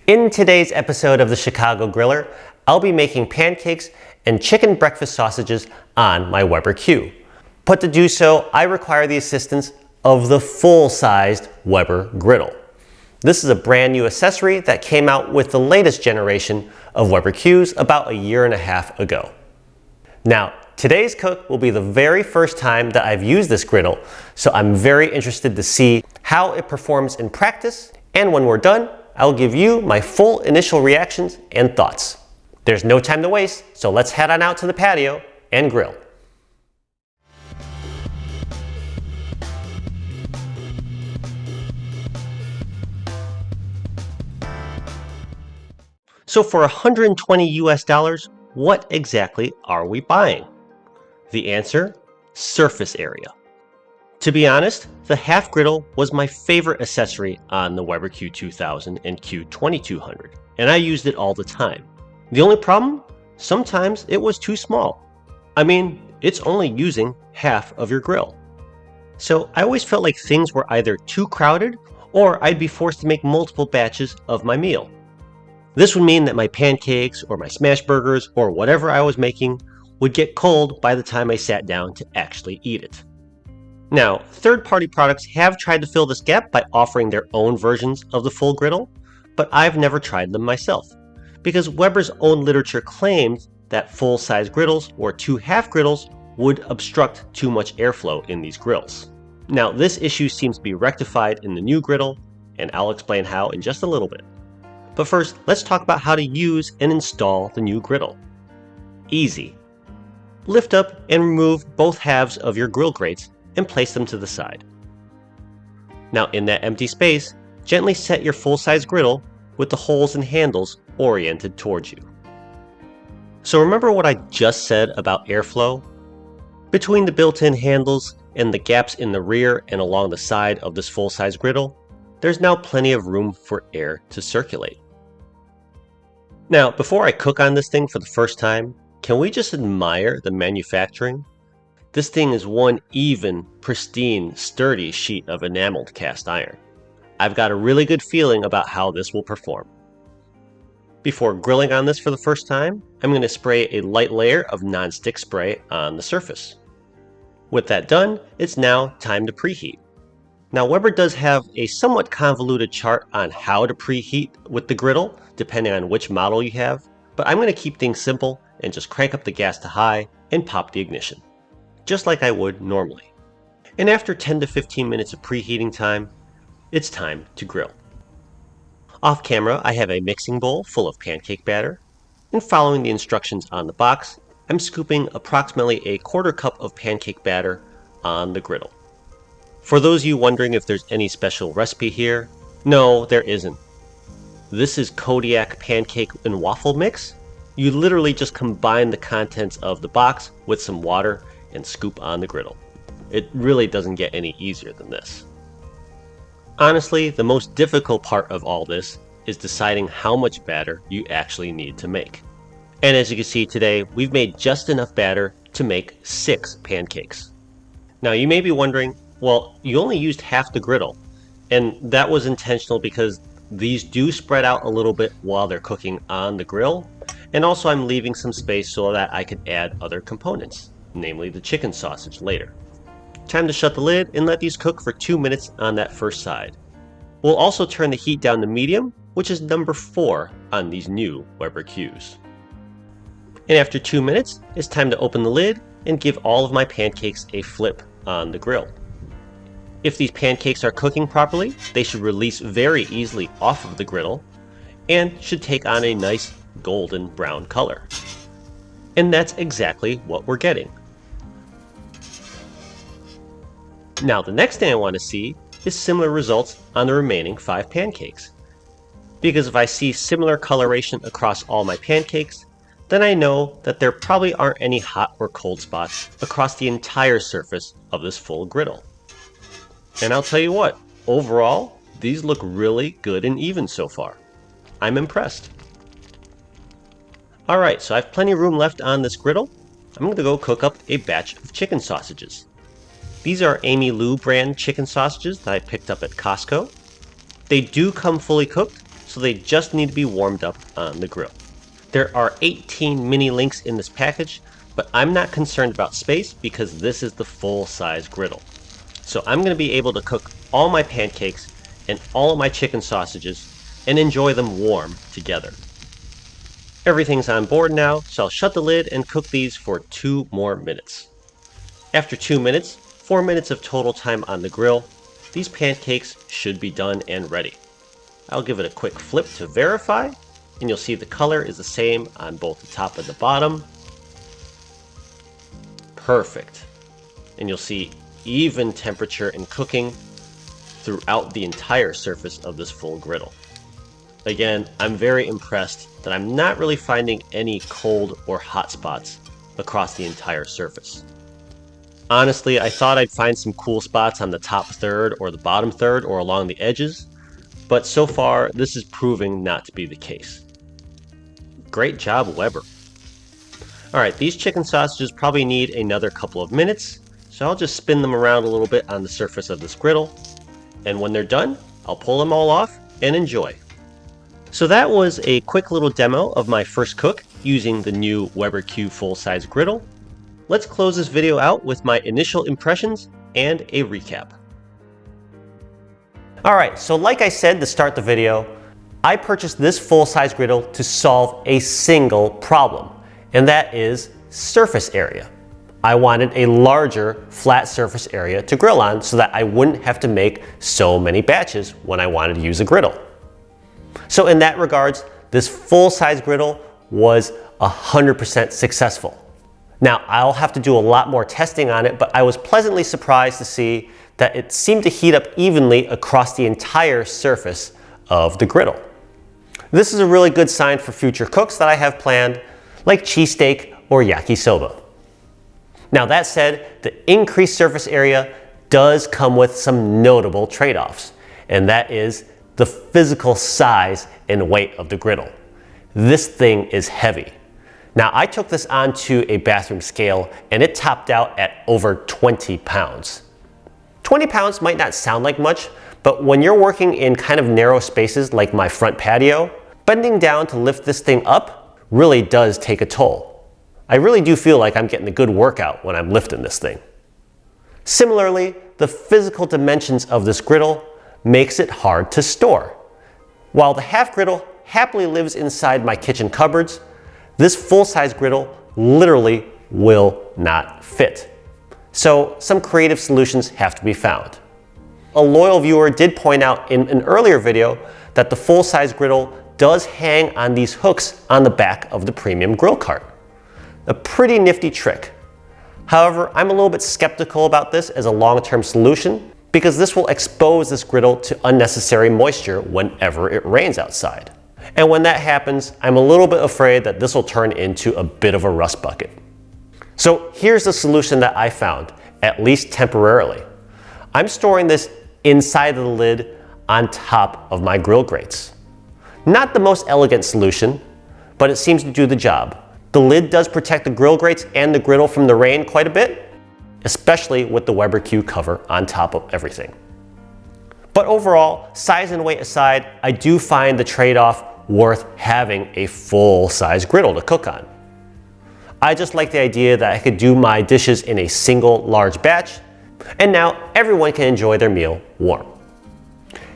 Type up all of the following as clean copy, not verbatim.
In today's episode of the Chicago Griller, I'll be making pancakes and chicken breakfast sausages on my Weber Q. But to do so, I require the assistance of the full-sized Weber griddle. This is a brand new accessory that came out with the latest generation of Weber Qs about a year and a half ago. Now, today's cook will be the very first time that I've used this griddle, so I'm very interested to see how it performs in practice, and when we're done, I'll give you my full initial reactions and thoughts. There's no time to waste, so let's head on out to the patio and grill. So for 120 US, what exactly are we buying? The answer, surface area. To be honest, the half griddle was my favorite accessory on the Weber Q2000 and Q2200, and I used it all the time. The only problem? Sometimes it was too small. I mean, it's only using half of your grill. So I always felt like things were either too crowded or I'd be forced to make multiple batches of my meal. This would mean that my pancakes or my smash burgers or whatever I was making would get cold by the time I sat down to actually eat it. Now, third-party products have tried to fill this gap by offering their own versions of the full griddle, but I've never tried them myself, because Weber's own literature claimed that full-size griddles or two half griddles would obstruct too much airflow in these grills. Now, this issue seems to be rectified in the new griddle, and I'll explain how in just a little bit. But first, let's talk about how to use and install the new griddle. Easy. Lift up and remove both halves of your grill grates and place them to the side. Now in that empty space, gently set your full-size griddle with the holes and handles oriented towards you. So remember what I just said about airflow? Between the built-in handles and the gaps in the rear and along the side of this full-size griddle, there's now plenty of room for air to circulate. Now, before I cook on this thing for the first time, can we just admire the manufacturing? This thing is one even, pristine, sturdy sheet of enameled cast iron. I've got a really good feeling about how this will perform. Before grilling on this for the first time, I'm going to spray a light layer of non-stick spray on the surface. With that done, it's now time to preheat. Now Weber does have a somewhat convoluted chart on how to preheat with the griddle, depending on which model you have, but I'm going to keep things simple and just crank up the gas to high and pop the ignition, just like I would normally. And after 10 to 15 minutes of preheating time, it's time to grill. Off camera, I have a mixing bowl full of pancake batter, and following the instructions on the box, I'm scooping approximately a quarter cup of pancake batter on the griddle. For those of you wondering if there's any special recipe here, no, there isn't. This is Kodiak pancake and waffle mix. You literally just combine the contents of the box with some water and scoop on the griddle. It really doesn't get any easier than this. Honestly, the most difficult part of all this is deciding how much batter you actually need to make. And as you can see today, we've made just enough batter to make 6 pancakes. Now you may be wondering, well, you only used half the griddle, and that was intentional because these do spread out a little bit while they're cooking on the grill, and also I'm leaving some space so that I could add other components, namely the chicken sausage later. Time to shut the lid and let these cook for 2 minutes on that first side. We'll also turn the heat down to medium, which is number 4 on these new Weber Qs. And after 2 minutes, it's time to open the lid and give all of my pancakes a flip on the grill. If these pancakes are cooking properly, they should release very easily off of the griddle and should take on a nice golden brown color. And that's exactly what we're getting. Now the next thing I want to see is similar results on the remaining 5 pancakes. Because if I see similar coloration across all my pancakes, then I know that there probably aren't any hot or cold spots across the entire surface of this full griddle. And I'll tell you what, overall, these look really good and even so far. I'm impressed. Alright, so I have plenty of room left on this griddle. I'm going to go cook up a batch of chicken sausages. These are Amy Lou brand chicken sausages that I picked up at Costco. They do come fully cooked, so they just need to be warmed up on the grill. There are 18 mini links in this package, but I'm not concerned about space because this is the full-size griddle. So I'm going to be able to cook all my pancakes and all of my chicken sausages and enjoy them warm together. Everything's on board now, so I'll shut the lid and cook these for 2 more minutes. After 2 minutes, 4 minutes of total time on the grill, these pancakes should be done and ready. I'll give it a quick flip to verify, and you'll see the color is the same on both the top and the bottom. Perfect. And you'll see even temperature and cooking throughout the entire surface of this full griddle. Again, I'm very impressed that I'm not really finding any cold or hot spots across the entire surface. Honestly, I thought I'd find some cool spots on the top third or the bottom third or along the edges, but so far this is proving not to be the case. Great job, Weber. Alright, these chicken sausages probably need another couple of minutes, so I'll just spin them around a little bit on the surface of this griddle, and when they're done, I'll pull them all off and enjoy. So that was a quick little demo of my first cook using the new Weber Q full-size griddle. Let's close this video out with my initial impressions and a recap. Alright, so like I said to start the video, I purchased this full-size griddle to solve a single problem, and that is surface area. I wanted a larger flat surface area to grill on so that I wouldn't have to make so many batches when I wanted to use a griddle. So in that regards, this full-size griddle was 100% successful. Now, I'll have to do a lot more testing on it, but I was pleasantly surprised to see that it seemed to heat up evenly across the entire surface of the griddle. This is a really good sign for future cooks that I have planned, like cheesesteak or yakisoba. Now that said, the increased surface area does come with some notable trade-offs, and that is the physical size and weight of the griddle. This thing is heavy. Now I took this onto a bathroom scale and it topped out at over 20 pounds. 20 pounds might not sound like much, but when you're working in kind of narrow spaces like my front patio, bending down to lift this thing up really does take a toll. I really do feel like I'm getting a good workout when I'm lifting this thing. Similarly, the physical dimensions of this griddle makes it hard to store. While the half griddle happily lives inside my kitchen cupboards, this full-size griddle literally will not fit. So some creative solutions have to be found. A loyal viewer did point out in an earlier video that the full-size griddle does hang on these hooks on the back of the premium grill cart. A pretty nifty trick. However, I'm a little bit skeptical about this as a long-term solution because this will expose this griddle to unnecessary moisture whenever it rains outside. And when that happens, I'm a little bit afraid that this will turn into a bit of a rust bucket. So here's the solution that I found, at least temporarily. I'm storing this inside of the lid on top of my grill grates. Not the most elegant solution, but it seems to do the job. The lid does protect the grill grates and the griddle from the rain quite a bit, especially with the Weber Q cover on top of everything. But overall, size and weight aside, I do find the trade-off worth having a full-size griddle to cook on. I just like the idea that I could do my dishes in a single large batch, and now everyone can enjoy their meal warm.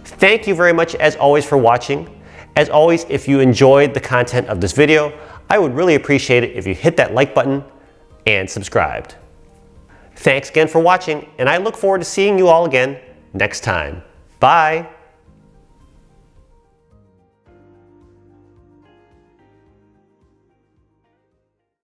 Thank you very much as always for watching. As always, if you enjoyed the content of this video, I would really appreciate it if you hit that like button and subscribed. Thanks again for watching, and I look forward to seeing you all again next time. Bye!